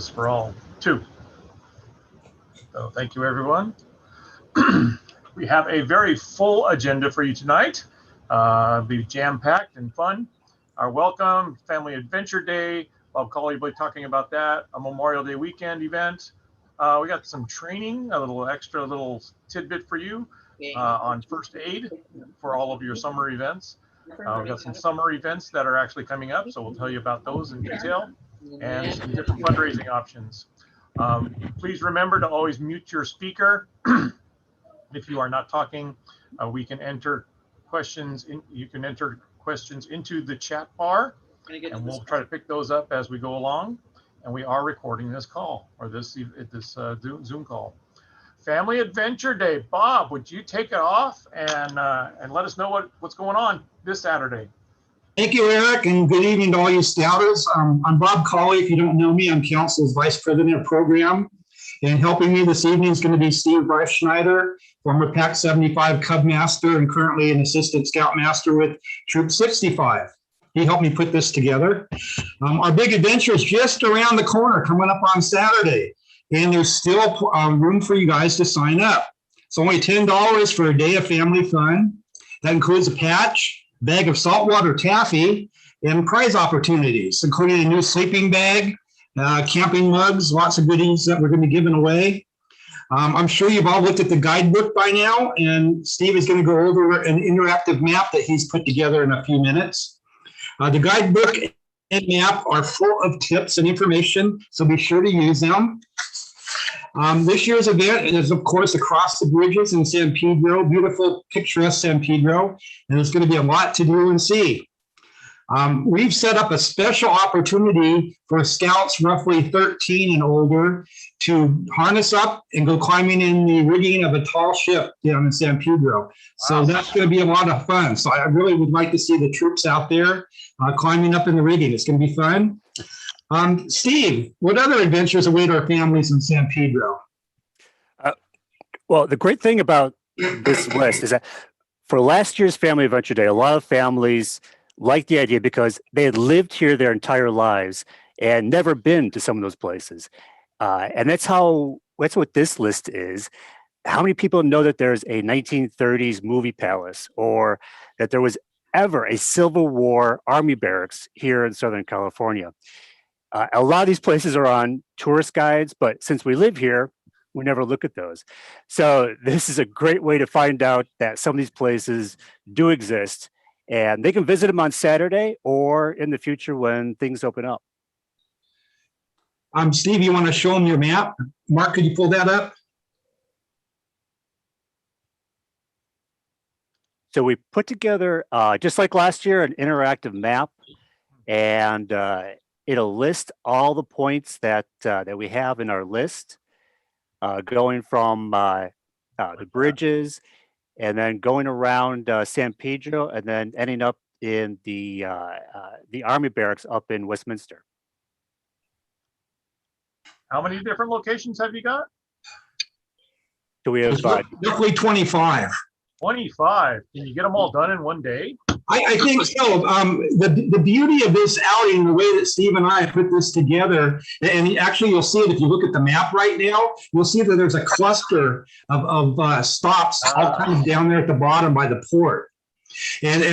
For all too. So thank you, everyone. We have a very full agenda for you tonight. Be jam-packed and fun. Our welcome, Family Adventure Day. Bob Colley will be talking about that. A Memorial Day weekend event. We got some training, a little extra little tidbit for you on first aid for all of your summer events. We've got some summer events that are actually coming up, so we'll tell you about those in detail and some different fundraising options. Please remember to always mute your speaker. If you are not talking, we can enter questions in. You can enter questions into the chat bar, and we'll try to pick those up as we go along. And we are recording this call or this Zoom call. Family Adventure Day. Bob, would you take it off and let us know what's going on this Saturday? Thank you, Eric, and good evening to all you Scouters. I'm Bob Colley. If you don't know me, I'm Council's Vice President of Program. And helping me this evening is going to be Steve Schneider, former PAC 75 Cub Master and currently an Assistant Scout Master with Troop 65. He helped me put this together. Our big adventure is just around the corner, coming up on Saturday. And there's still room for you guys to sign up. It's only $10 for a day of family fun. That includes a patch, bag of saltwater taffy, and prize opportunities, including a new sleeping bag, camping mugs, lots of goodies that we're going to be giving away. I'm sure you've all looked at the guidebook by now, and Steve is going to go over an interactive map that he's put together in a few minutes. The guidebook and map are full of tips and information, so be sure to use them. This year's event is, of course, across the bridges in San Pedro, beautiful, picturesque San Pedro, and there's going to be a lot to do and see. We've set up a special opportunity for Scouts roughly 13 and older to harness up and go climbing in the rigging of a tall ship down in San Pedro. So that's going to be a lot of fun. So I really would like to see the troops out there climbing up in the rigging. It's going to be fun. Steve, what other adventures await our families in San Pedro? Well, the great thing about this list is that for last year's Family Adventure Day, a lot of families liked the idea because they had lived here their entire lives and never been to some of those places. And that's what this list is. How many people know that there's a 1930s movie palace, or that there was ever a Civil War Army barracks here in Southern California? A lot of these places are on tourist guides, but since we live here, we never look at those. So this is a great way to find out that some of these places do exist, and they can visit them on Saturday or in the future when things open up. Steve, you want to show them your map? Mark, could you pull that up? So we put together, just like last year, an interactive map, and it'll list all the points that we have in our list, going from the bridges, and then going around San Pedro, and then ending up in the Army barracks up in Westminster. How many different locations have you got? So we have roughly 25. 25. Can you get them all done in one day? I think so. The beauty of this outing, the way that Steve and I put this together, and actually you'll see it if you look at the map right now, you'll see that there's a cluster of stops all kind of down there at the bottom by the port. And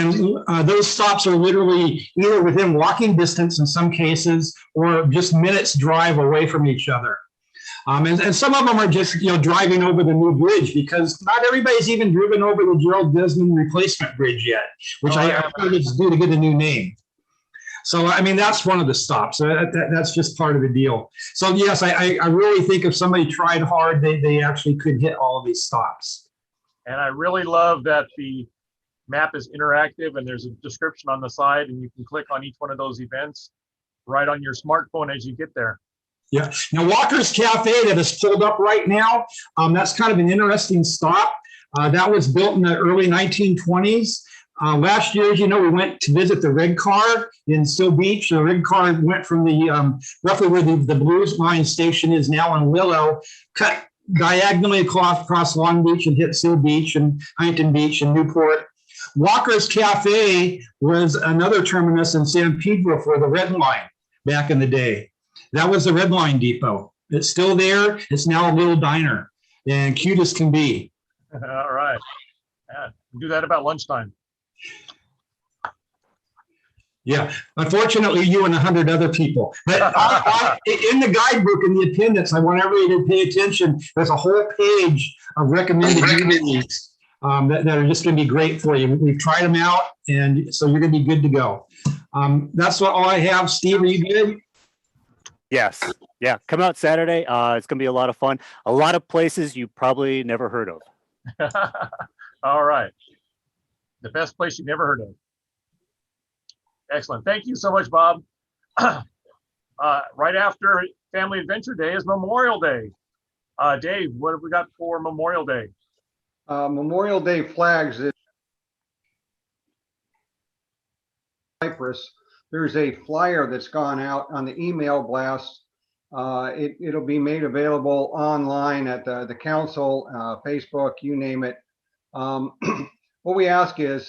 those stops are literally either within walking distance in some cases, or just minutes drive away from each other. And some of them are just, driving over the new bridge, because not everybody's even driven over the Gerald Desmond replacement bridge yet, which I heard it's due to get a new name. So, I mean, that's one of the stops. That's just part of the deal. So, yes, I really think if somebody tried hard, they actually could hit all of these stops. And I really love that the map is interactive and there's a description on the side, and you can click on each one of those events right on your smartphone as you get there. Yeah. Now, Walker's Cafe that is pulled up right now, that's kind of an interesting stop. That was built in the early 1920s. Last year, as you know, we went to visit the red car in Still Beach. The red car went from the roughly where the Blues Line station is now in Willow, cut diagonally across Long Beach and hit Still Beach and Huntington Beach and Newport. Walker's Cafe was another terminus in San Pedro for the Red Line back in the day. That was the Red Line Depot. It's still there. It's now a little diner and cute as can be. All right. Yeah, do that about lunchtime. Yeah, unfortunately, you and 100 other people. But in the guidebook, in the appendix, I want everybody to pay attention. There's a whole page of recommended movies that are just going to be great for you. We've tried them out, and so you're going to be good to go. That's all I have. Steve, are you good? Yes. Yeah. Come out Saturday. It's going to be a lot of fun. A lot of places you probably never heard of. All right. The best place you've never heard of. Excellent. Thank you so much, Bob. Right after Family Adventure Day is Memorial Day. Dave, what have we got for Memorial Day? Memorial Day flags in Cyprus. There's a flyer that's gone out on the email blast. It'll be made available online at the council, Facebook, you name it. What we ask is,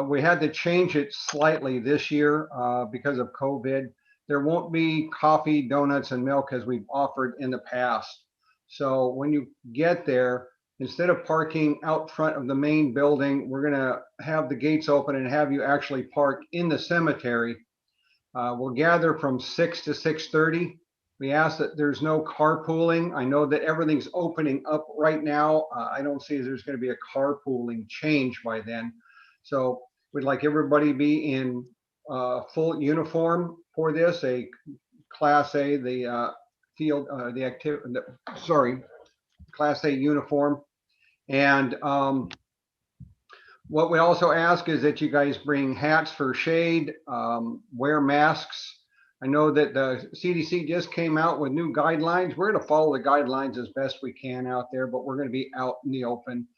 we had to change it slightly this year because of COVID. There won't be coffee, donuts, and milk as we've offered in the past. So when you get there, instead of parking out front of the main building, we're gonna have the gates open and have you actually park in the cemetery. We'll gather from 6 to 6:30. We ask that there's no carpooling. I know that everything's opening up right now. I don't see there's gonna be a carpooling change by then. So we'd like everybody be in full uniform for this, a Class A, the field, Class A uniform. And what we also ask is that you guys bring hats for shade, wear masks. I know that the CDC just came out with new guidelines. We're going to follow the guidelines as best we can out there, but we're going to be out in the open.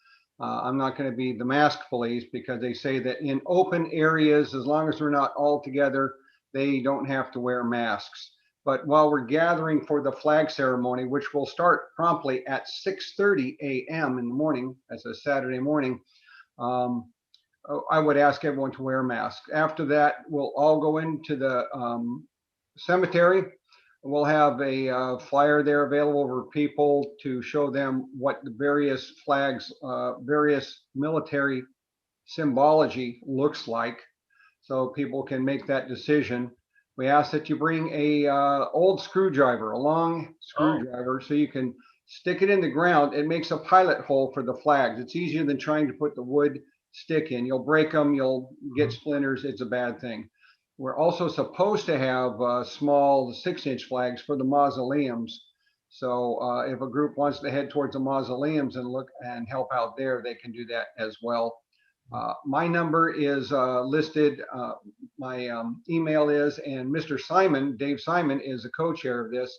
I'm not going to be the mask police because they say that in open areas, as long as we're not all together, they don't have to wear masks. But while we're gathering for the flag ceremony, which will start promptly at 6:30 a.m. in the morning, that's a Saturday morning, I would ask everyone to wear masks. After that, we'll all go into the cemetery. We'll have a flyer there available for people to show them what the various flags, various military symbology looks like, so people can make that decision. We ask that you bring a old screwdriver, a long screwdriver, so you can stick it in the ground. It makes a pilot hole for the flags. It's easier than trying to put the wood stick in. You'll break them, you'll get splinters. It's a bad thing. We're also supposed to have small 6-inch flags for the mausoleums. So if a group wants to head towards the mausoleums and look and help out there, they can do that as well. My number is listed, my email is, and Mr. Simon, Dave Simon, is the co-chair of this.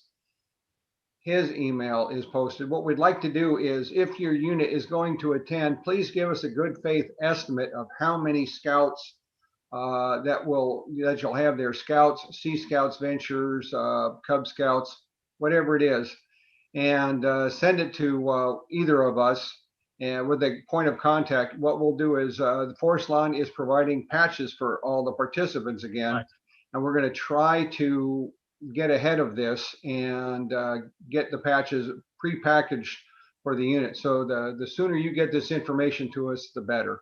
His email is posted. What we'd like to do is, if your unit is going to attend, please give us a good faith estimate of how many scouts that you'll have there, Scouts, Sea Scouts Ventures, Cub Scouts, whatever it is, and send it to either of us. And with a point of contact, what we'll do is the Forest Lawn is providing patches for all the participants again. Right. And we're going to try to get ahead of this and get the patches pre-packaged for the unit. So the sooner you get this information to us, the better.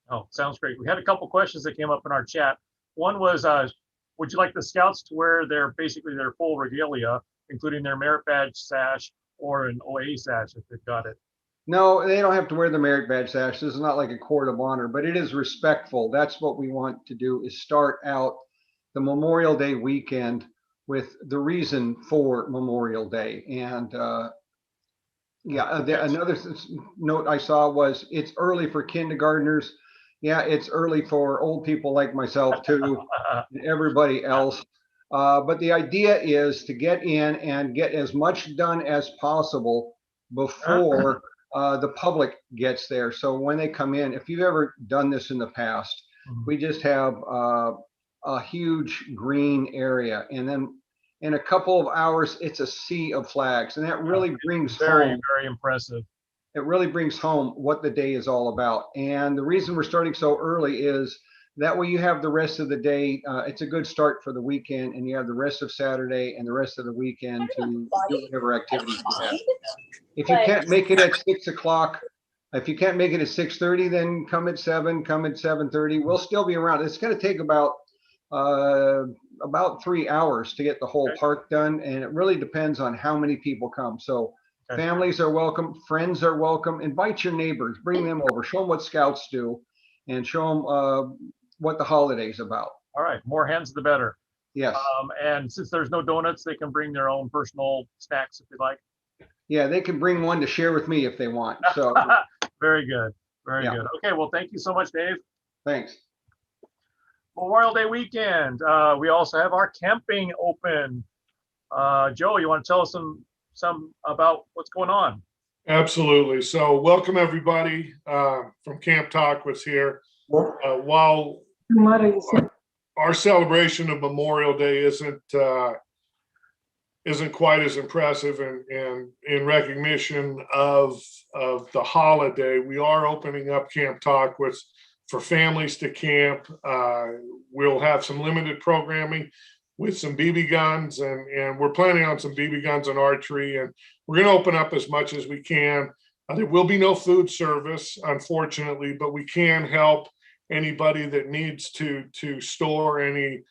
Oh, sounds great. We had a couple questions that came up in our chat. One was, would you like the scouts to wear basically their full regalia, including their merit badge sash or an OA sash if they've got it? No, they don't have to wear the merit badge sash. This is not like a court of honor, but it is respectful. That's what we want to do, is start out the Memorial Day weekend with the reason for Memorial Day. And another note I saw was, it's early for kindergartners. Yeah, it's early for old people like myself too, and everybody else. But the idea is to get in and get as much done as possible before the public gets there. So when they come in, if you've ever done this in the past, we just have a huge green area, and then in a couple of hours, it's a sea of flags, and that really brings very impressive. It really brings home what the day is all about. And the reason we're starting so early is That way you have the rest of the day. It's a good start for the weekend, and you have the rest of Saturday and the rest of the weekend to do whatever activities you have. If you can't make it at 6 o'clock, if you can't make it at 6:30, then come at 7, come at 7:30. We'll still be around. It's going to take about 3 hours to get the whole park done, and it really depends on how many people come. So families are welcome, friends are welcome. Invite your neighbors, bring them over, show them what Scouts do, and show them what the holiday's about. All right, more hands the better. Yes. And since there's no donuts, they can bring their own personal snacks if they like. Yeah, they can bring one to share with me if they want. So very good. Very good. Okay, well, thank you so much, Dave. Thanks. Memorial Day weekend. We also have our camping open. Joe, you want to tell us some about what's going on? Absolutely. So welcome everybody from Camp Talk was here. While our celebration of Memorial Day isn't quite as impressive and in recognition of the holiday, we are opening up Camp Talk for families to camp. We'll have some limited programming with some BB guns, and we're planning on some BB guns and archery, and we're going to open up as much as we can. There will be no food service, unfortunately, but we can help anybody that needs to store any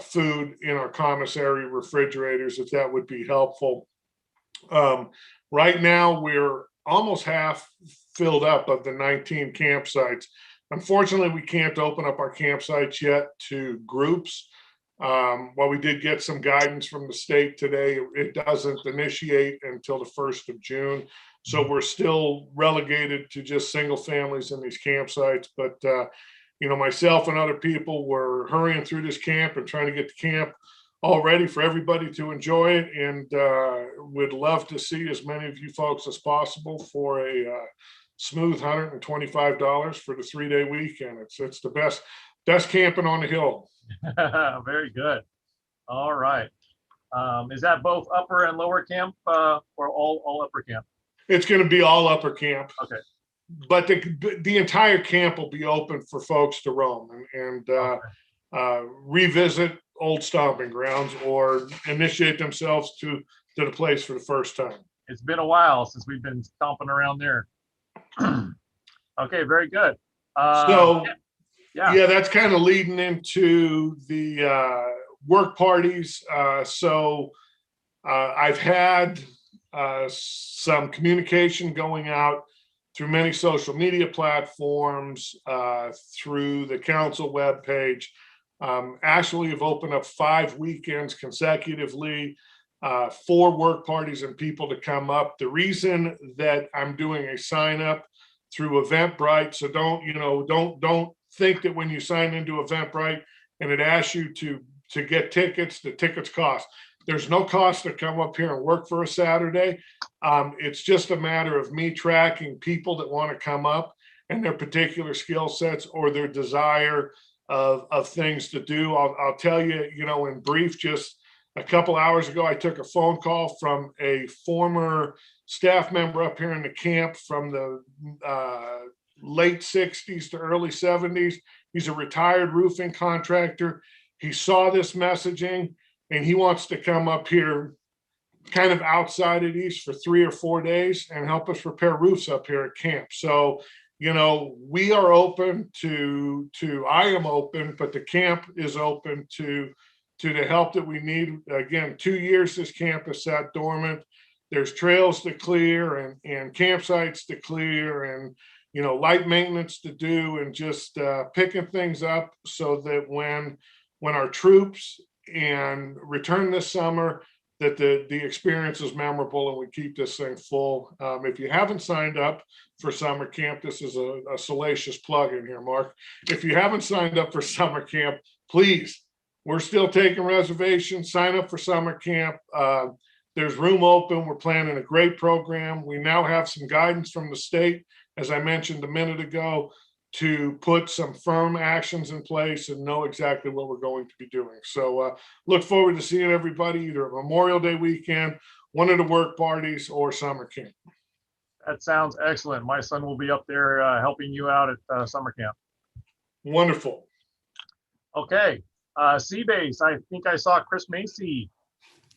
food in our commissary refrigerators, if that would be helpful. Right now, we're almost half filled up of the 19 campsites. Unfortunately, we can't open up our campsites yet to groups. While we did get some guidance from the state today, it doesn't initiate until the 1st of June. So we're still relegated to just single families in these campsites. But, myself and other people were hurrying through this camp and trying to get the camp all ready for everybody to enjoy it. And would love to see as many of you folks as possible for a smooth $125 for the 3-day weekend. It's the best camping on the hill. Very good. All right. Is that both upper and lower camp or all upper camp? It's going to be all upper camp. Okay. But the entire camp will be open for folks to roam and revisit old stomping grounds or initiate themselves to the place for the first time. It's been a while since we've been stomping around there. Okay, very good. Yeah, that's kind of leading into the work parties. I've had some communication going out through many social media platforms, through the council webpage. Actually, have opened up 5 weekends consecutively for work parties and people to come up. The reason that I'm doing a sign up through Eventbrite, so don't think that when you sign into Eventbrite and it asks you to get tickets, the tickets cost. There's no cost to come up here and work for a Saturday. It's just a matter of me tracking people that want to come up and their particular skill sets or their desire of things to do. I'll tell you, in brief, just a couple hours ago, I took a phone call from a former staff member up here in the camp from the late 60s to early 70s. He's a retired roofing contractor. He saw this messaging and he wants to come up here kind of outside of these for 3 or 4 days and help us repair roofs up here at camp. So, we are open I am open, but the camp is open to the help that we need. Again, 2 years this camp has sat dormant. There's trails to clear and campsites to clear and, light maintenance to do and just picking things up so that when our troops and return this summer, that the experience is memorable and we keep this thing full. If you haven't signed up for summer camp, this is a salacious plug in here, Mark. If you haven't signed up for summer camp, please, we're still taking reservations. Sign up for summer camp. There's room open. We're planning a great program. We now have some guidance from the state, as I mentioned a minute ago, to put some firm actions in place and know exactly what we're going to be doing. So look forward to seeing everybody either at Memorial Day weekend, one of the work parties, or summer camp. That sounds excellent. My son will be up there helping you out at summer camp. Wonderful. Okay, C-Base, I think I saw Chris Macy.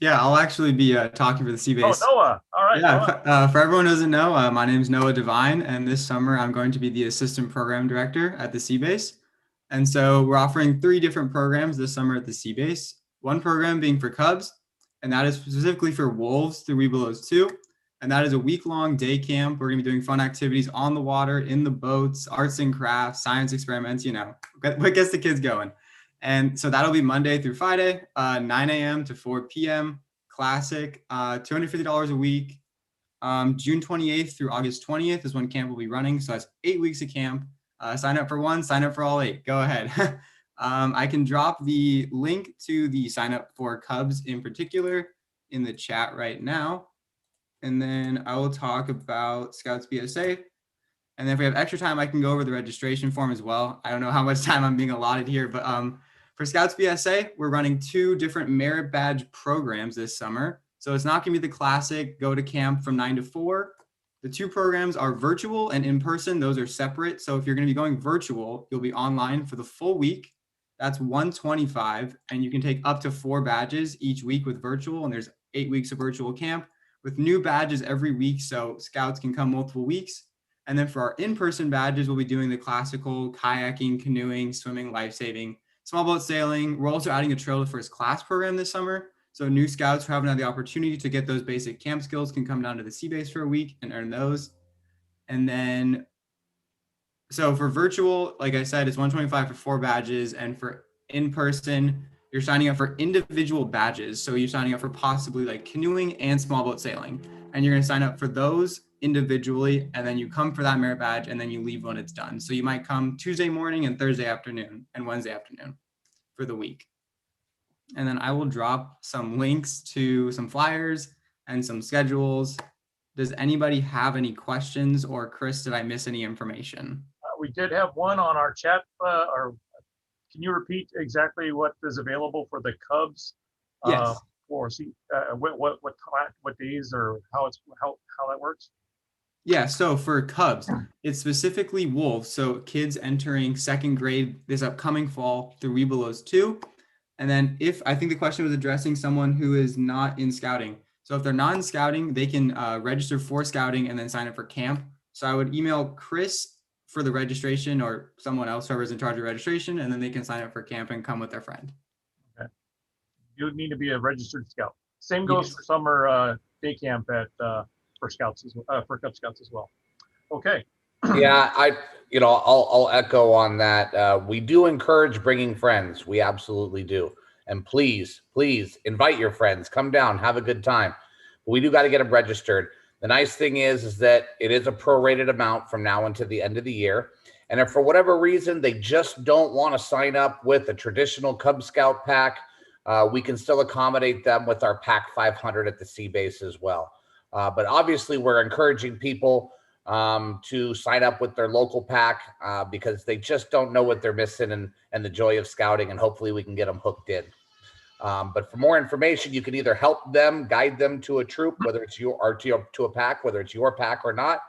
Yeah, I'll actually be talking for the Oh, C-Base. Noah, all right. Yeah, Noah. for everyone who doesn't know, my name is Noah Devine, and this summer I'm going to be the Assistant Program Director at the C-Base. And so we're offering 3 different programs this summer at the C-Base. One program being for Cubs, and that is specifically for Wolves through Webelos 2. And that is a week-long day camp. We're going to be doing fun activities on the water, in the boats, arts and crafts, science experiments, what gets the kids going. And so that'll be Monday through Friday, 9 a.m. to 4 p.m. Classic, $250 a week. June 28th through August 20th is when camp will be running. So that's 8 weeks of camp. Sign up for one, sign up for all 8. Go ahead. I can drop the link to the sign up for Cubs in particular in the chat right now. And then I will talk about Scouts BSA. And then if we have extra time, I can go over the registration form as well. I don't know how much time I'm being allotted here, but for Scouts BSA, we're running 2 different merit badge programs this summer. So it's not gonna be the classic go to camp from 9 to 4. The 2 programs are virtual and in person. Those are separate. So if you're gonna be going virtual, you'll be online for the full week. That's $125, and you can take up to 4 badges each week with virtual, and there's 8 weeks of virtual camp with new badges every week, so Scouts can come multiple weeks. And then for our in-person badges, we'll be doing the classical kayaking, canoeing, swimming, life-saving, small boat sailing. We're also adding a Trail to First class program this summer. So new Scouts who haven't had the opportunity to get those basic camp skills can come down to the C-Base for a week and earn those. And then, so for virtual, like I said, it's $125 for 4 badges. And for in-person, you're signing up for individual badges. So you're signing up for possibly like canoeing and small boat sailing. And you're going to sign up for those individually, and then you come for that merit badge, and then you leave when it's done. So you might come Tuesday morning and Thursday afternoon and Wednesday afternoon for the week. And then I will drop some links to some flyers and some schedules. Does anybody have any questions, or Chris, did I miss any information? We did have one on our chat, or can you repeat exactly what is available for the Cubs? Yes. Or see what days or how that works? Yeah, so for Cubs, it's specifically Wolves. So kids entering 2nd grade this upcoming fall through Webelos 2. And then I think the question was addressing someone who is not in scouting. So if they're not in scouting, they can register for scouting and then sign up for camp. So I would email Chris for the registration, or someone else, whoever's in charge of registration, and then they can sign up for camp and come with their friend. Okay. You would need to be a registered scout. Same goes for summer day camp for Scouts as well, for Cub Scouts as well. Okay. Yeah, I'll echo on that. We do encourage bringing friends. We absolutely do. And please invite your friends. Come down, have a good time. But we do got to get them registered. The nice thing is that it is a prorated amount from now until the end of the year. And if for whatever reason they just don't want to sign up with a traditional Cub Scout pack, we can still accommodate them with our Pack 500 at the C-Base as well. But obviously, we're encouraging people to sign up with their local pack because they just don't know what they're missing and the joy of scouting, and hopefully we can get them hooked in. But for more information, you can either help them, guide them to a troop, whether it's to a pack, whether it's your pack or not,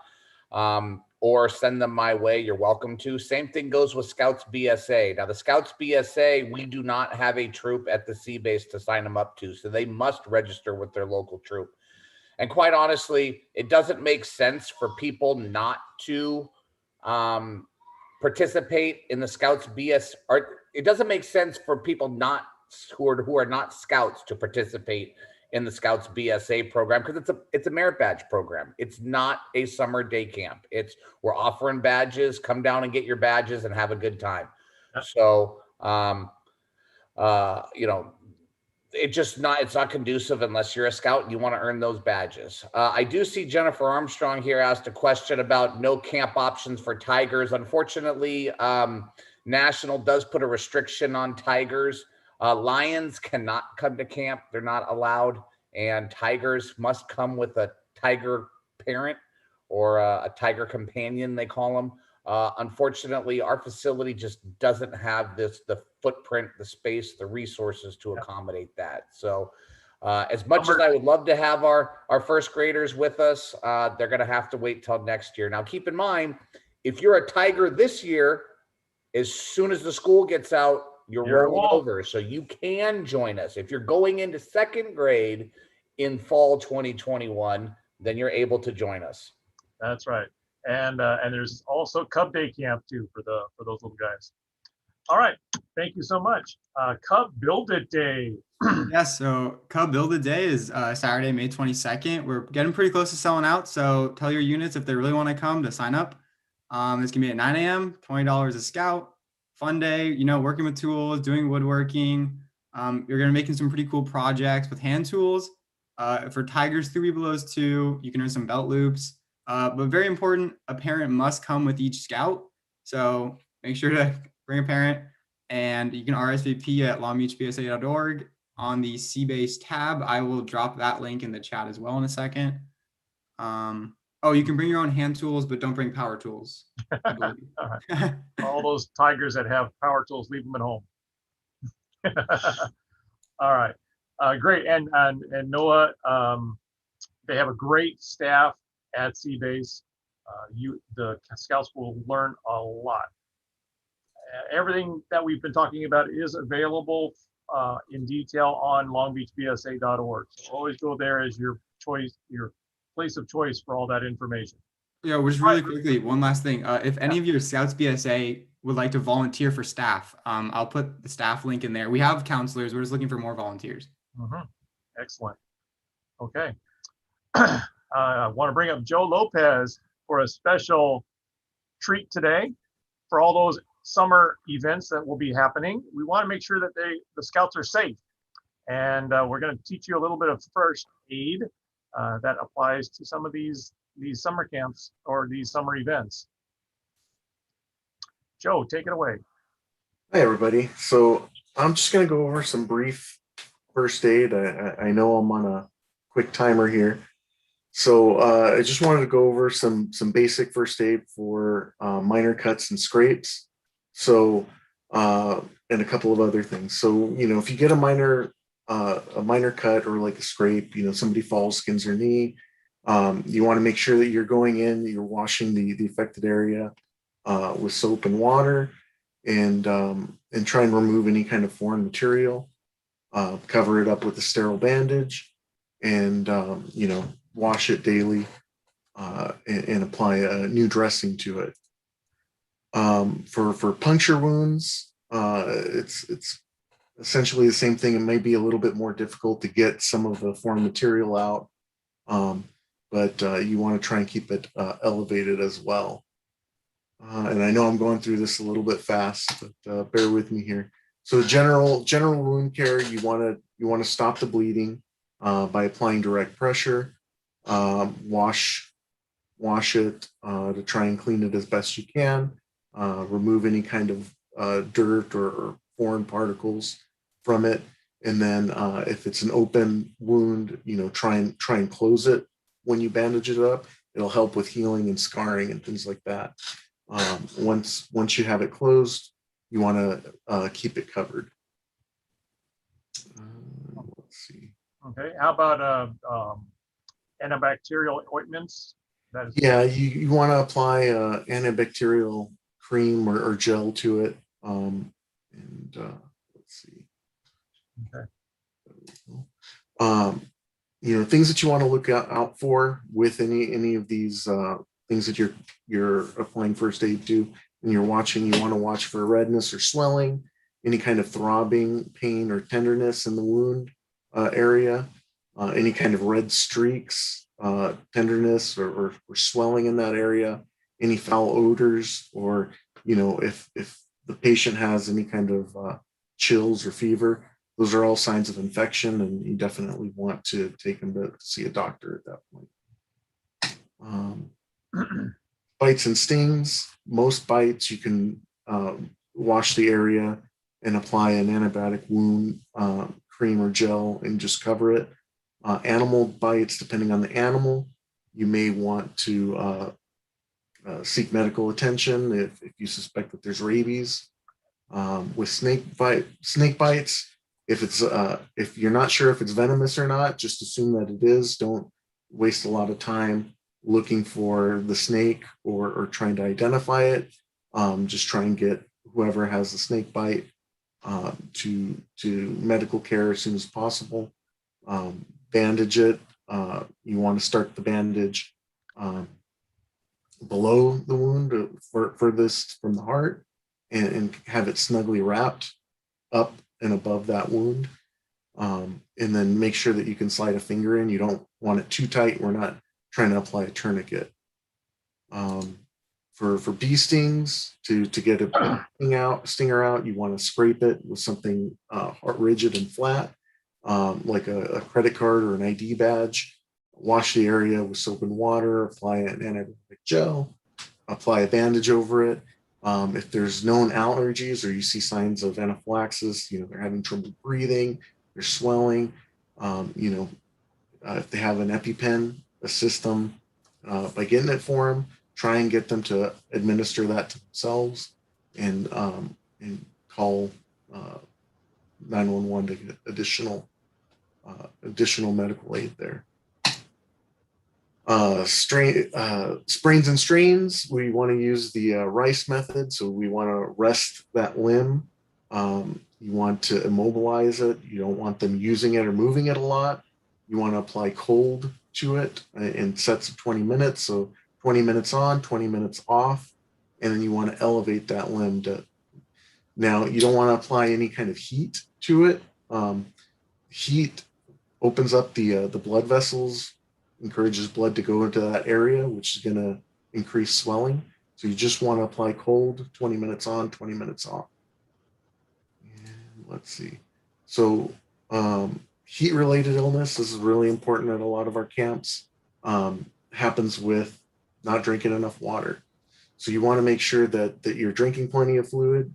or send them my way. You're welcome to. Same thing goes with Scouts BSA. Now, the Scouts BSA, we do not have a troop at the C-Base to sign them up to, so they must register with their local troop. And quite honestly, it doesn't make sense for people not to participate in the Scouts BS. Or it doesn't make sense for people who are not Scouts to participate in the Scouts BSA program, because it's a merit badge program. It's not a summer day camp. We're offering badges. Come down and get your badges and have a good time. So it's not conducive unless you're a scout and you want to earn those badges. I do see Jennifer Armstrong here asked a question about no camp options for tigers. Unfortunately, National does put a restriction on tigers. Lions cannot come to camp. They're not allowed. And tigers must come with a tiger parent or a tiger companion, they call them. Unfortunately, our facility just doesn't have the footprint, the space, the resources to accommodate that. So as much as I would love to have our 1st graders with us, they're going to have to wait till next year. Now, keep in mind, if you're a Tiger this year as soon as the school gets out, you're You're rolling off. over. So you can join us. If you're going into second grade in fall 2021, then you're able to join us. That's right. And there's also Cub Day Camp too for those little guys. All right. Thank you so much. Cub Build It Day. Yeah, so Cub Build a Day is Saturday, May 22nd. We're getting pretty close to selling out, so tell your units if they really want to come to sign up. It's gonna be at 9 a.m., $20 a scout. Fun day, you know, working with tools, doing woodworking. You're gonna be making some pretty cool projects with hand tools. For Tigers 3 Belows 2, you can earn some belt loops. But very important, a parent must come with each scout. So make sure to bring a parent, and you can RSVP at longbeachbsa.org on the CBase tab. I will drop that link in the chat as well in a second. Oh, you can bring your own hand tools, but don't bring power tools, I believe. All those tigers that have power tools, leave them at home. All right. Great. And Noah, they have a great staff at CBase. The scouts will learn a lot. Everything that we've been talking about is available in detail on longbeachbsa.org. So always go there as your choice, your place of choice for all that information. Yeah, just really quickly, one last thing. If any of your Scouts BSA would like to volunteer for staff, I'll put the staff link in there. We have counselors. We're just looking for more volunteers. Excellent. Okay. I want to bring up Joe Lopez for a special treat today for all those summer events that will be happening. We want to make sure that the scouts are safe. And we're going to teach you a little bit of first aid that applies to some of these summer camps or these summer events. Joe, take it away. Hi, everybody. So I'm just going to go over some brief first aid. I know I'm on a quick timer here. So I just wanted to go over some basic first aid for minor cuts and scrapes. So and a couple of other things. So, you know, if you get a minor cut or like a scrape, you know, somebody falls, skins their knee, you want to make sure that you're going in, you're washing the affected area with soap and water, and try and remove any kind of foreign material. Cover it up with a sterile bandage, and you know, wash it daily, and apply a new dressing to it. For puncture wounds, it's essentially the same thing. It may be a little bit more difficult to get some of the foreign material out, but you want to try and keep it elevated as well. And I know I'm going through this a little bit fast, but bear with me here. So general wound care, you want to stop the bleeding by applying direct pressure. Wash it to try and clean it as best you can. Remove any kind of dirt or foreign particles from it, and then if it's an open wound, you know, try and close it when you bandage it up. It'll help with healing and scarring and things like that. Once you have it closed, you want to keep it covered. Let's see. Okay. How about antibacterial ointments? Yeah, you want to apply antibacterial cream or gel to it. Let's see. Okay. You know, things that you want to look out for with any of these things that you're applying first aid to, and you're watching. You want to watch for redness or swelling, any kind of throbbing, pain, or tenderness in the wound area, any kind of red streaks, tenderness or swelling in that area, any foul odors, or, you know, if the patient has any kind of chills or fever, those are all signs of infection, and you definitely want to take them to see a doctor at that point. Bites and stings. Most bites, you can wash the area and apply an antibiotic wound cream or gel and just cover it. Animal bites, depending on the animal, you may want to seek medical attention if you suspect that there's rabies. With snake bites, if you're not sure if it's venomous or not, just assume that it is. Don't waste a lot of time looking for the snake or trying to identify it. Just try and get whoever has a snake bite to medical care as soon as possible. Bandage it. You want to start the bandage below the wound for this from the heart, and have it snugly wrapped up and above that wound. And then make sure that you can slide a finger in. You don't want it too tight. We're not trying to apply a tourniquet. For bee stings, to get a stinger out, you want to scrape it with something rigid and flat, like a credit card or an ID badge. Wash the area with soap and water, apply an antibiotic gel, apply a bandage over it. If there's known allergies or you see signs of anaphylaxis, they're having trouble breathing, they're swelling, if they have an EpiPen, assist them by getting it for them. Try and get them to administer that to themselves, and call 911 to get additional medical aid there. Sprains and strains, we want to use the Rice method. So we want to rest that limb. You want to immobilize it. You don't want them using it or moving it a lot. You want to apply cold to it in sets of 20 minutes. So 20 minutes on, 20 minutes off, and then you want to elevate that limb. Now, you don't want to apply any kind of heat to it. Heat opens up the blood vessels, encourages blood to go into that area, which is going to increase swelling. So you just want to apply cold, 20 minutes on, 20 minutes off. And let's see. So heat-related illness, this is really important at a lot of our camps, happens with not drinking enough water. So you want to make sure that you're drinking plenty of fluid.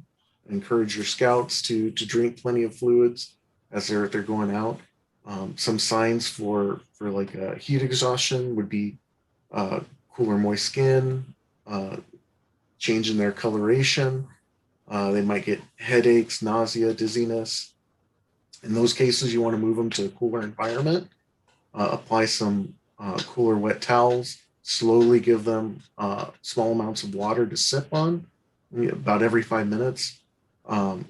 Encourage your scouts to drink plenty of fluids as they're going out. Some signs for like heat exhaustion would be cooler, moist skin, change in their coloration. They might get headaches, nausea, dizziness. In those cases, you want to move them to a cooler environment. Apply some cooler wet towels. Slowly give them small amounts of water to sip on, about every 5 minutes. And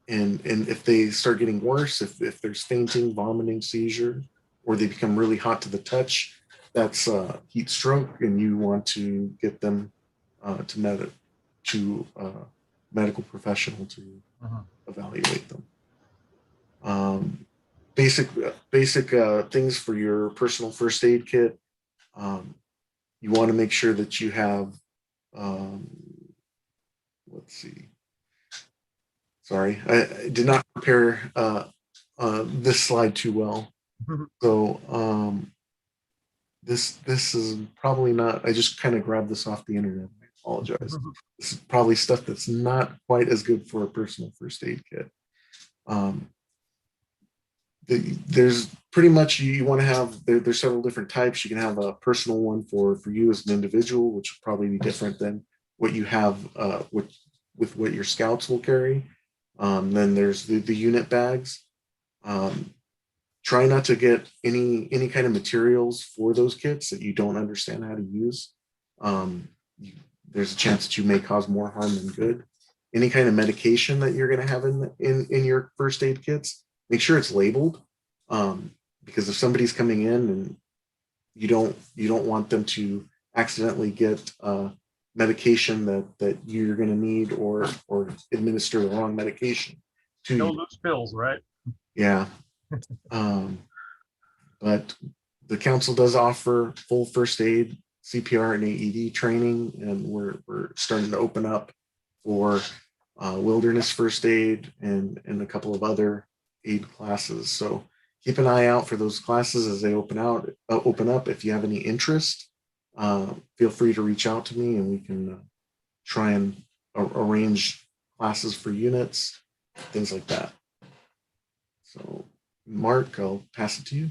if they start getting worse, if there's fainting, vomiting, seizure, or they become really hot to the touch, that's heat stroke, and you want to get them to medical professional to evaluate them. Basic things for your personal first aid kit. You want to make sure that you have, let's see. Sorry, I did not prepare this slide too well. So this is probably not, I just kind of grabbed this off the internet. I apologize. This is probably stuff that's not quite as good for a personal first aid kit. There's pretty much, you want to have, there's several different types. You can have a personal one for you as an individual, which will probably be different than what you have with what your scouts will carry. Then there's the unit bags. Try not to get any kind of materials for those kits that you don't understand how to use. There's a chance that you may cause more harm than good. Any kind of medication that you're going to have in your first aid kits, make sure it's labeled, because if somebody's coming in and you don't want them to accidentally get medication that you're going to need, or administer the wrong medication to No you. loose pills, right? Yeah. But the council does offer full first aid, CPR, and AED training, and we're starting to open up for wilderness first aid and a couple of other aid classes. So keep an eye out for those classes as they open up. If you have any interest, feel free to reach out to me, and we can try and arrange classes for units, things like that. So Mark, I'll pass it to you.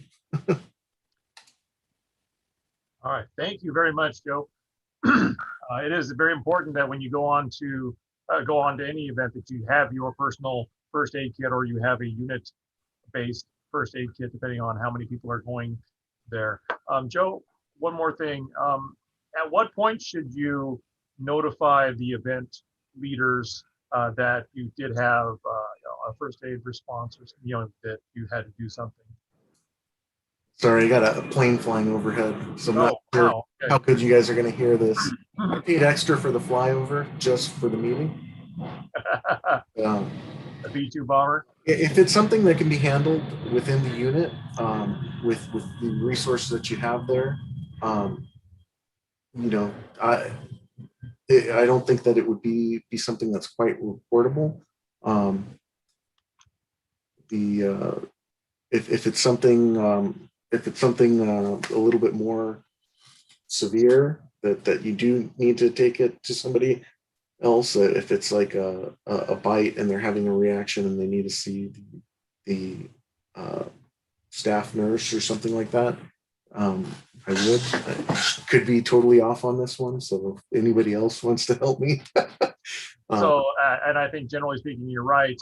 All right, thank you very much, Joe. It is very important that when you go on to any event, that you have your personal first aid kit, or you have a unit-based first aid kit, depending on how many people are going there. Joe, one more thing. At what point should you notify the event leaders that you did have a first aid response, or that you had to do something. Sorry, I got a plane flying overhead, so I'm not Oh, sure wow. Okay. how good you guys are going to hear this. I paid extra for the flyover just for the meeting. Um, A B-2 bomber. if it's something that can be handled within the unit, with the resources that you have there, you know, I don't think that it would be something that's quite reportable. If it's something a little bit more severe, that you do need to take it to somebody else, if it's like a bite and they're having a reaction and they need to see the staff nurse or something like that, I could be totally off on this one, so if anybody else wants to help me. So, and I think generally speaking, you're right.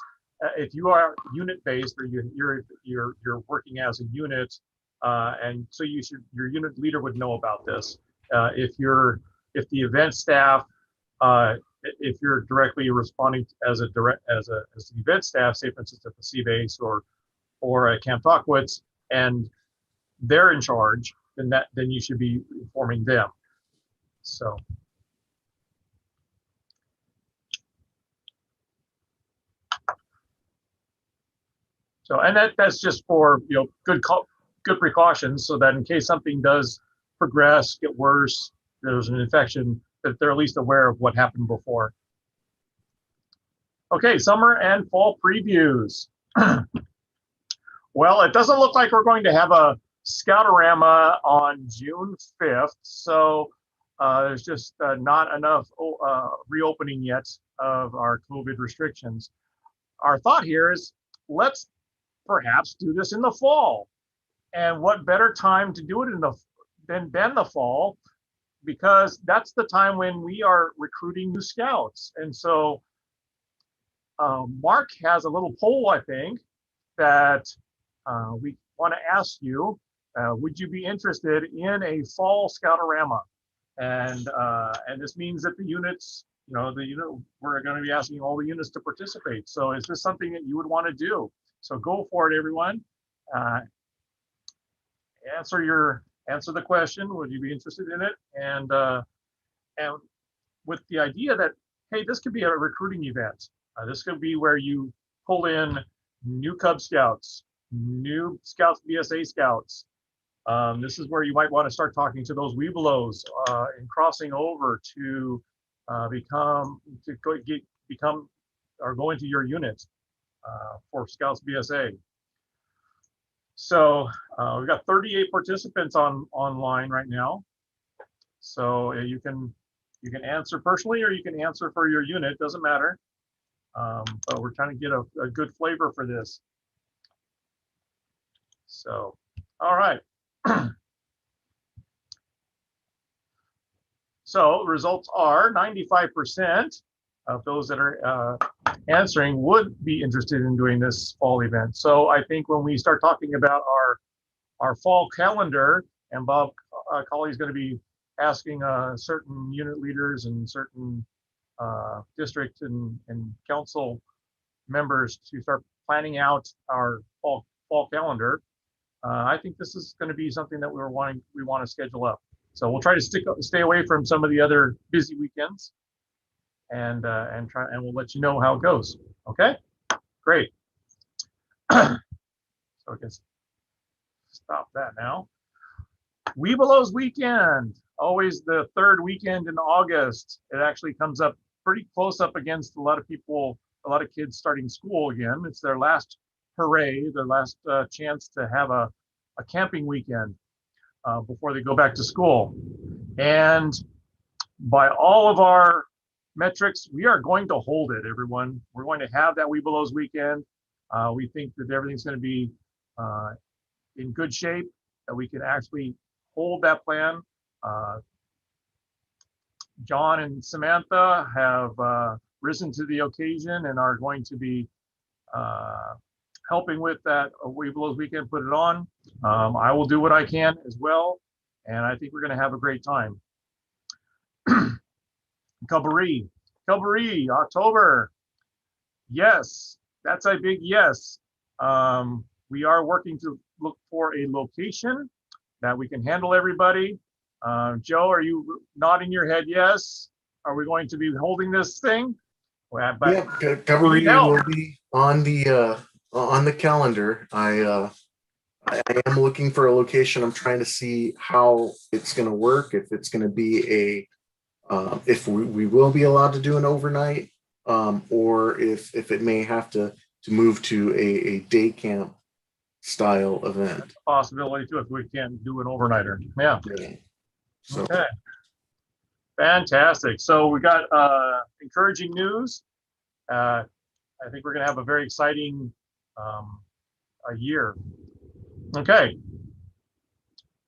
If you are unit based, or you're working as a unit, and so your unit leader would know about this. If the event staff, if you're directly responding as the event staff, say for instance at the sea base or at Camp Talkwitz, and they're in charge, then you should be informing them. So. So, and that's just for good precautions, so that in case something does progress, get worse, there's an infection, that they're at least aware of what happened before. Okay, summer and fall previews. Well, it doesn't look like we're going to have a Scoutorama on June 5th, so there's just not enough reopening yet of our COVID restrictions. Our thought here is, let's perhaps do this in the fall. And what better time to do it than the fall, because that's the time when we are recruiting new scouts. And so Mark has a little poll, I think, that we want to ask you. Would you be interested in a fall Scoutorama? And this means that the units, we're going to be asking all the units to participate. So is this something that you would want to do? So go for it, everyone. Answer the question. Would you be interested in it? And with the idea that, hey, this could be a recruiting event. This could be where you pull in new Cub Scouts, new Scouts, BSA Scouts. This is where you might want to start talking to those Webelos and crossing over to go into your unit for Scouts BSA. So we've got 38 participants online right now. So you can answer personally, or you can answer for your unit, doesn't matter. But we're trying to get a good flavor for this. So, all right. So results are 95% of those that are answering would be interested in doing this fall event. So I think when we start talking about our fall calendar, and Bob Colley is going to be asking certain unit leaders and certain district and council members to start planning out our fall calendar. I think this is going to be something that we want to schedule up. So we'll try to stay away from some of the other busy weekends, and we'll let you know how it goes. Okay, great. So I guess stop that now. Webelos weekend, always the third weekend in August. It actually comes up pretty close up against a lot of people, a lot of kids starting school again. It's their last hooray, their last chance to have a camping weekend before they go back to school. And by all of our metrics, we are going to hold it, everyone. We're going to have that Webelos weekend. We think that everything's going to be in good shape, that we can actually hold that plan. John and Samantha have risen to the occasion and are going to be helping with that Webelos weekend, put it on. I will do what I can as well, and I think we're going to have a great time. Cubbery, October. Yes, that's a big yes. We are working to look for a location that we can handle everybody. Joe, are you nodding your head yes? Are we going to be holding this thing? Well, but Yeah, cover we need reading help. will be on the calendar. I am looking for a location. I'm trying to see how it's going to work. If it's going to be if we will be allowed to do an overnight, or if it may have to move to a day camp style event. Possibility too if we can't do an overnighter. Yeah. Yeah. So Okay. Fantastic. So we got encouraging news. I think we're going to have a very exciting a year. Okay.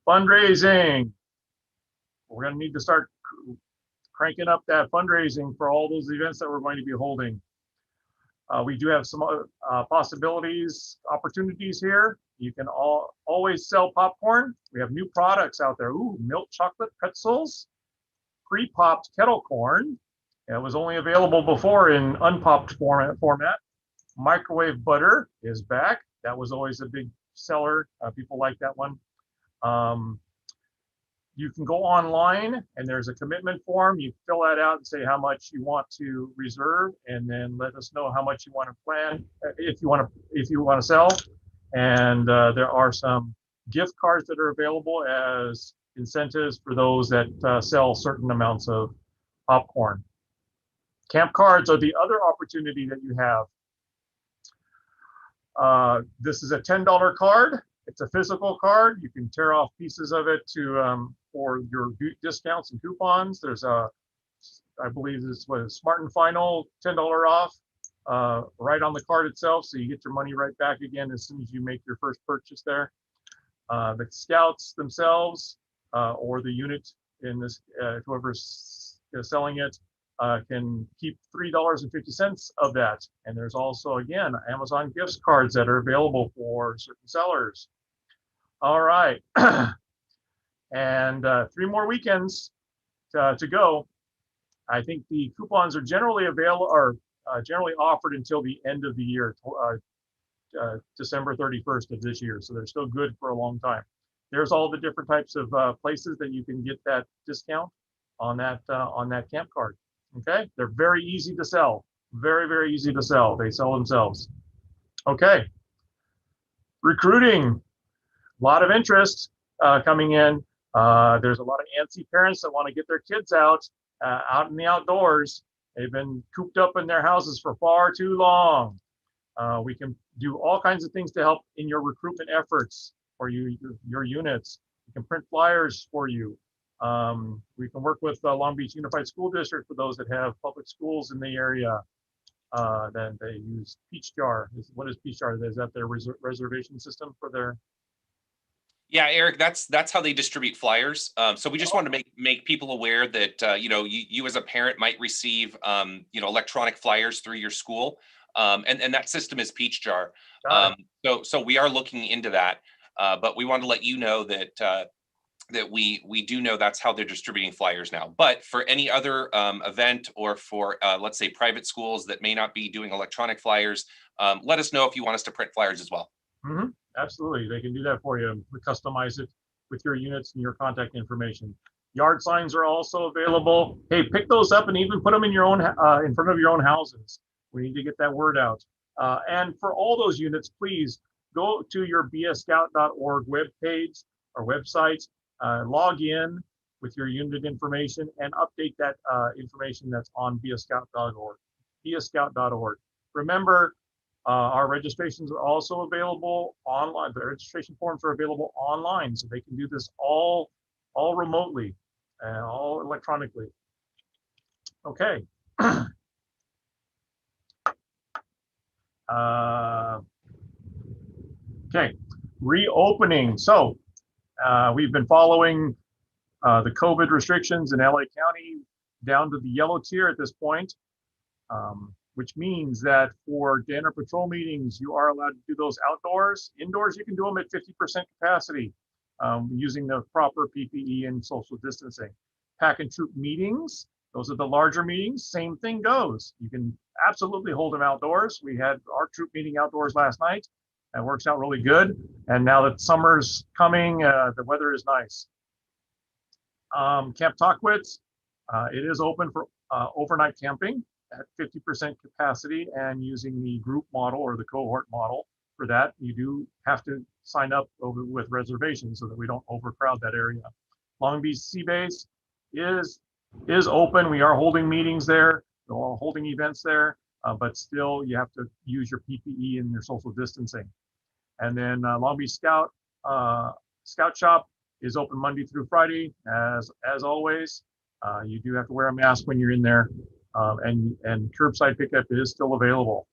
Fundraising. We're going to need to start cranking up that fundraising for all those events that we're going to be holding. We do have some possibilities, opportunities here. You can always sell popcorn. We have new products out there. Ooh, milk chocolate pretzels, pre-popped kettle corn. It was only available before in unpopped format. Microwave butter is back. That was always a big seller. People like that one. You can go online and there's a commitment form. You fill that out and say how much you want to reserve, and then let us know how much you want to plan if you want to sell. And there are some gift cards that are available as incentives for those that sell certain amounts of popcorn. Camp cards are the other opportunity that you have. This is a $10 card. It's a physical card. You can tear off pieces of it to for your discounts and coupons. There's a, I believe this was Smart and Final $10 off right on the card itself, so you get your money right back again as soon as you make your first purchase there. The scouts themselves or the unit in this, whoever's selling it, can keep $3.50 of that. And there's also, again, Amazon gift cards that are available for certain sellers. All right. And 3 more weekends to go. I think the coupons are generally available or generally offered until the end of the year, December 31st of this year. So they're still good for a long time. There's all the different types of places that you can get that discount on that camp card. Okay, they're very easy to sell. Very, very easy to sell. They sell themselves. Okay. Recruiting. A lot of interest coming in. There's a lot of antsy parents that want to get their kids out in the outdoors. They've been cooped up in their houses for far too long. We can do all kinds of things to help in your recruitment efforts for your units. We can print flyers for you. We can work with Long Beach Unified School District for those that have public schools in the area. Then they use Peach Jar. What is Peach Jar? Is that their reservation system for their? Yeah, Eric, that's how they distribute flyers. So we just wanted to make people aware that you as a parent might receive electronic flyers through your school, and that system is Peach Jar. So we are looking into that, but we wanted to let you know that we do know that's how they're distributing flyers now. But for any other event or for let's say private schools that may not be doing electronic flyers, let us know if you want us to print flyers as well. Mm-hmm. Absolutely, they can do that for you. We customize it with your units and your contact information. Yard signs are also available. Hey, pick those up and even put them in your own in front of your own houses. We need to get that word out. And for all those units, please go to your bscout.org webpage or website, log in with your unit information and update that information that's on bscout.org. bscout.org. Remember, our registrations are also available online. The registration forms are available online, so they can do this all remotely and all electronically. Okay. Okay, reopening. So we've been following the COVID restrictions in LA County down to the yellow tier at this point. Which means that for dinner patrol meetings, you are allowed to do those outdoors. Indoors, you can do them at 50% capacity using the proper PPE and social distancing. Pack and troop meetings, Those are the larger meetings. Same thing goes. You can absolutely hold them outdoors. We had our troop meeting outdoors last night. That works out really good. And now that summer's coming, the weather is nice. Camp Tockwitz, it is open for overnight camping at 50% capacity, and using the group model or the cohort model for that, you do have to sign up with reservations so that we don't overcrowd that area. Long Beach Sea Base is open. We are holding meetings there, or holding events there, but still you have to use your PPE and your social distancing. And then Long Beach Scout Shop is open Monday through Friday, as always. You do have to wear a mask when you're in there, and curbside pickup is still available.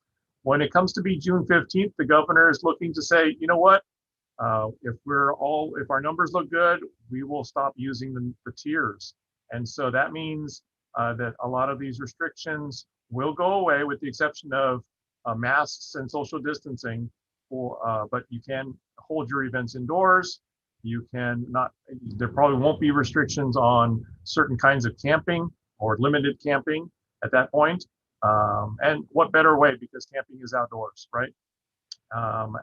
When it comes to be June 15th, the governor is looking to say, you know what? If our numbers look good, we will stop using the tiers. And so that means that a lot of these restrictions will go away, with the exception of masks and social distancing. But you can hold your events indoors. You can not, there probably won't be restrictions on certain kinds of camping or limited camping at that point. And what better way, because camping is outdoors, right?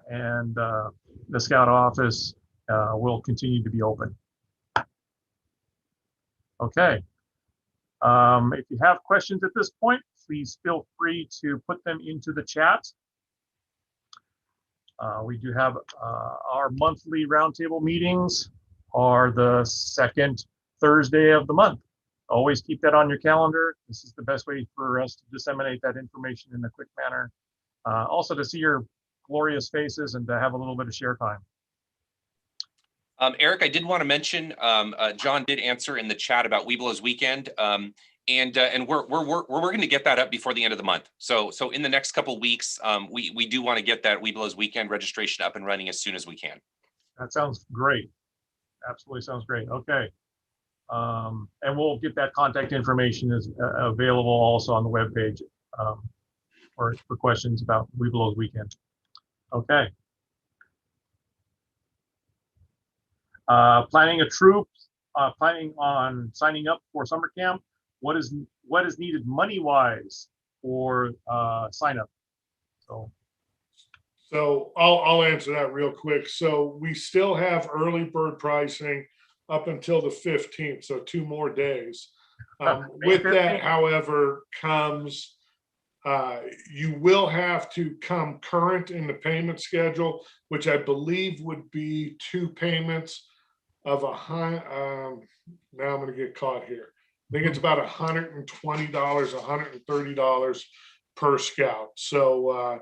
And the Scout office will continue to be open. Okay. If you have questions at this point, please feel free to put them into the chat. We do have our monthly roundtable meetings are the second Thursday of the month. Always keep that on your calendar. This is the best way for us to disseminate that information in a quick manner. Also to see your glorious faces and to have a little bit of share time. Eric, I did want to mention, John did answer in the chat about Weeblo's weekend, and we're working to get that up before the end of the month. So in the next couple of weeks, we do want to get that Weeblo's weekend registration up and running as soon as we can. That sounds great. Absolutely sounds great. Okay. And we'll get that contact information is available also on the webpage for questions about Weeblo's weekend. Okay. Planning a troop, planning on signing up for summer camp. What is needed money-wise for sign up? So I'll answer that real quick. So we still have early bird pricing up until the 15th, so 2 more days. With that, however, comes you will have to come current in the payment schedule, which I believe would be 2 payments of a high. Now I'm going to get caught here. I think it's about $120, $130 per scout. So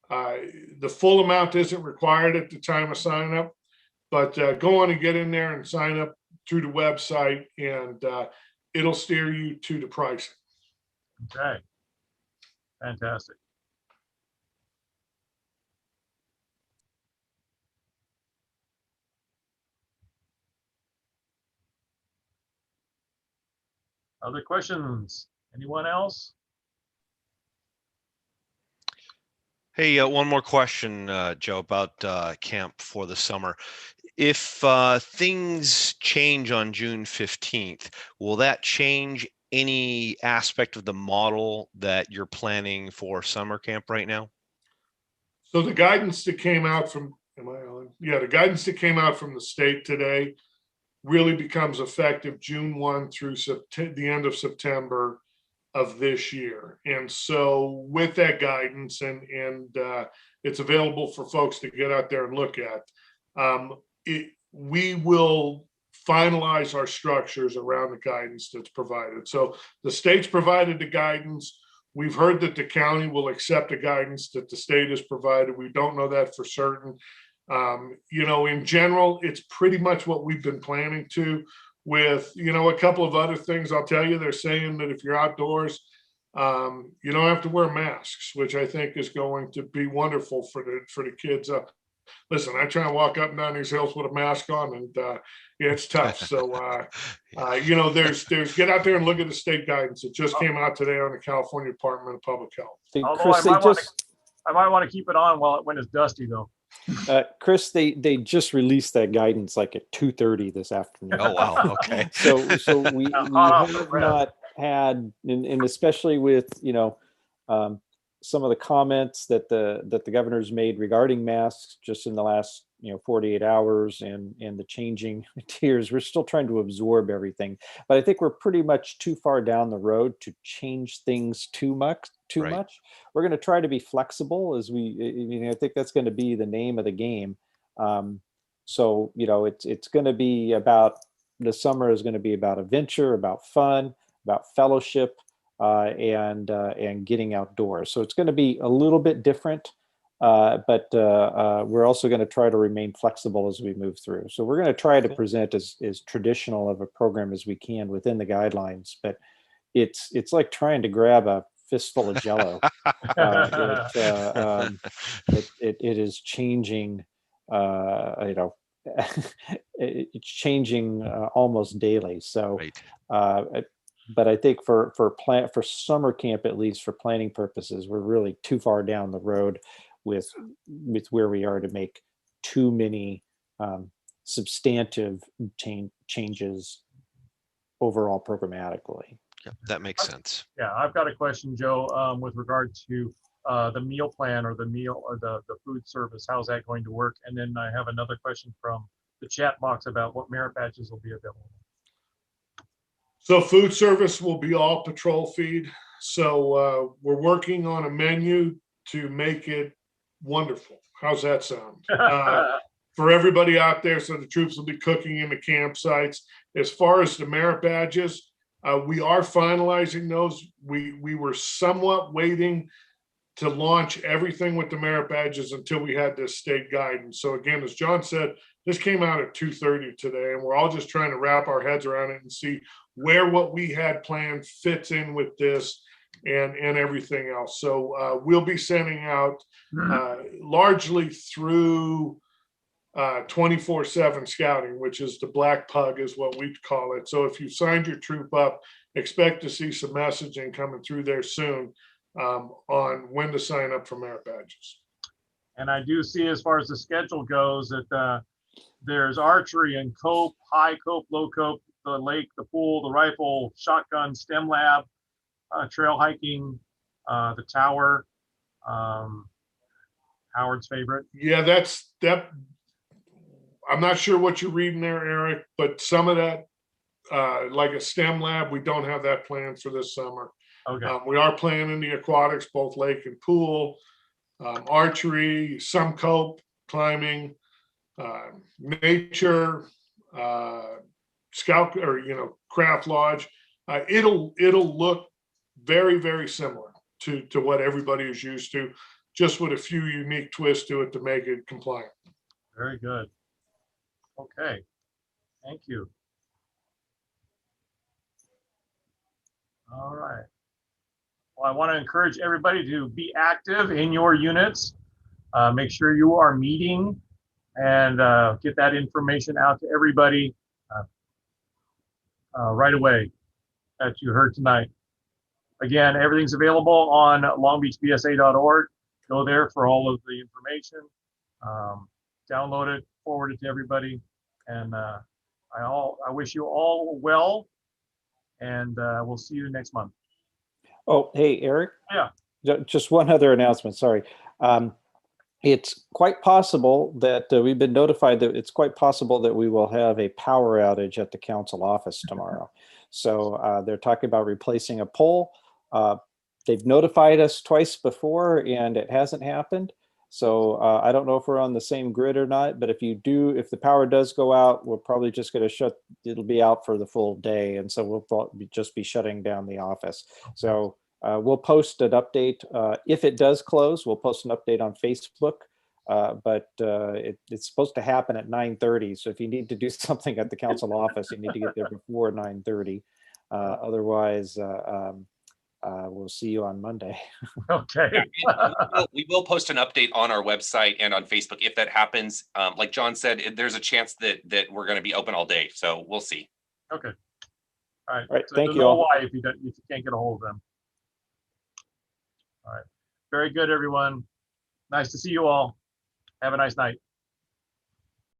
the full amount isn't required at the time of sign up, but go on and get in there and sign up through the website, and it'll steer you to the pricing. Okay. Fantastic. Other questions? Anyone else? Hey, one more question, Joe, about camp for the summer. If things change on June 15th, will that change any aspect of the model that you're planning for summer camp right now? So the guidance that came out from, am I on? Yeah, the guidance that came out from the state today really becomes effective June 1 through the end of September of this year. And so with that guidance, and it's available for folks to get out there and look at, we will finalize our structures around the guidance that's provided. So the state's provided the guidance. We've heard that the county will accept the guidance that the state has provided. We don't know that for certain. You know, in general, it's pretty much what we've been planning to, with, you know, a couple of other things. I'll tell you, they're saying that if you're outdoors, you don't have to wear masks, which I think is going to be wonderful for the kids. Listen, I try and walk up and down these hills with a mask on, and yeah, it's tough. So, you know, there's get out there and look at the state guidance. It just came out today on the California Department of Public Health. Hey, Although Chris, I might want to keep it on when it's dusty, though. Chris, they just released that guidance like at 2:30 this afternoon. Oh, wow. Okay. So we have not had, and especially with, some of the comments that the governor's made regarding masks just in the last 48 hours and the changing tiers, we're still trying to absorb everything. But I think we're pretty much too far down the road to change things too much. We're going to try to be flexible as I think that's going to be the name of the game. So it's going to be about, the summer is going to be about adventure, about fun, about fellowship, and getting outdoors. So it's going to be a little bit different, but we're also going to try to remain flexible as we move through. So we're going to try to present as traditional of a program as we can within the guidelines, but it's like trying to grab a fistful of Jello. It is changing. It's changing almost daily. So. Right. But I think for summer camp, at least for planning purposes, we're really too far down the road with where we are to make too many substantive changes overall programmatically. Yeah, that makes sense. Yeah, I've got a question, Joe, with regard to the meal plan or the food service. How's that going to work? And then I have another question from the chat box about what merit badges will be available. So food service will be all patrol feed. So we're working on a menu to make it wonderful. How's that sound? For everybody out there, so the troops will be cooking in the campsites. As far as the merit badges, we are finalizing those. We were somewhat waiting to launch everything with the merit badges until we had this state guidance. So again, as John said, this came out at 2:30 today, and we're all just trying to wrap our heads around it and see where what we had planned fits in with this and everything else. So we'll be sending out largely through 24/7 scouting, which is the Black Pug is what we call it. So if you signed your troop up, expect to see some messaging coming through there soon on when to sign up for merit badges. And I do see, as far as the schedule goes, that there's archery and cope, high cope, low cope, the lake, the pool, the rifle, shotgun, STEM lab, trail hiking, the tower, Howard's favorite. Yeah, that. I'm not sure what you're reading there, Eric, but some of that, like a STEM lab, we don't have that planned for this summer. Okay. We are planning the aquatics, both lake and pool, archery, some cope, climbing, nature, scout or craft lodge. It'll look very, very similar to what everybody is used to, just with a few unique twists to it to make it compliant. Very good. Okay, thank you. All right. Well, I want to encourage everybody to be active in your units. Make sure you are meeting and get that information out to everybody right away that you heard tonight. Again, everything's available on longbeachbsa.org. Go there for all of the information. Download it, forward it to everybody, and I wish you all well, and we'll see you next month. Oh, hey, Eric. Yeah. Just one other announcement. Sorry. It's quite possible that we've been notified that it's quite possible that we will have a power outage at the council office tomorrow. So they're talking about replacing a pole. They've notified us twice before and it hasn't happened. So I don't know if we're on the same grid or not, but if the power does go out, we're probably just going to it'll be out for the full day. And so we'll just be shutting down the office. So we'll post an update. If it does close, we'll post an update on Facebook, but it's supposed to happen at 9:30. So if you need to do something at the council office, you need to get there before 9:30. Otherwise, we'll see you on Monday. Okay. Yeah, we will post an update on our website and on Facebook if that happens. Like John said, there's a chance that we're going to be open all day, so we'll see. Okay. All right. Right. So Thank you know all. why if you can't get a hold of them. All right. Very good, everyone. Nice to see you all. Have a nice night.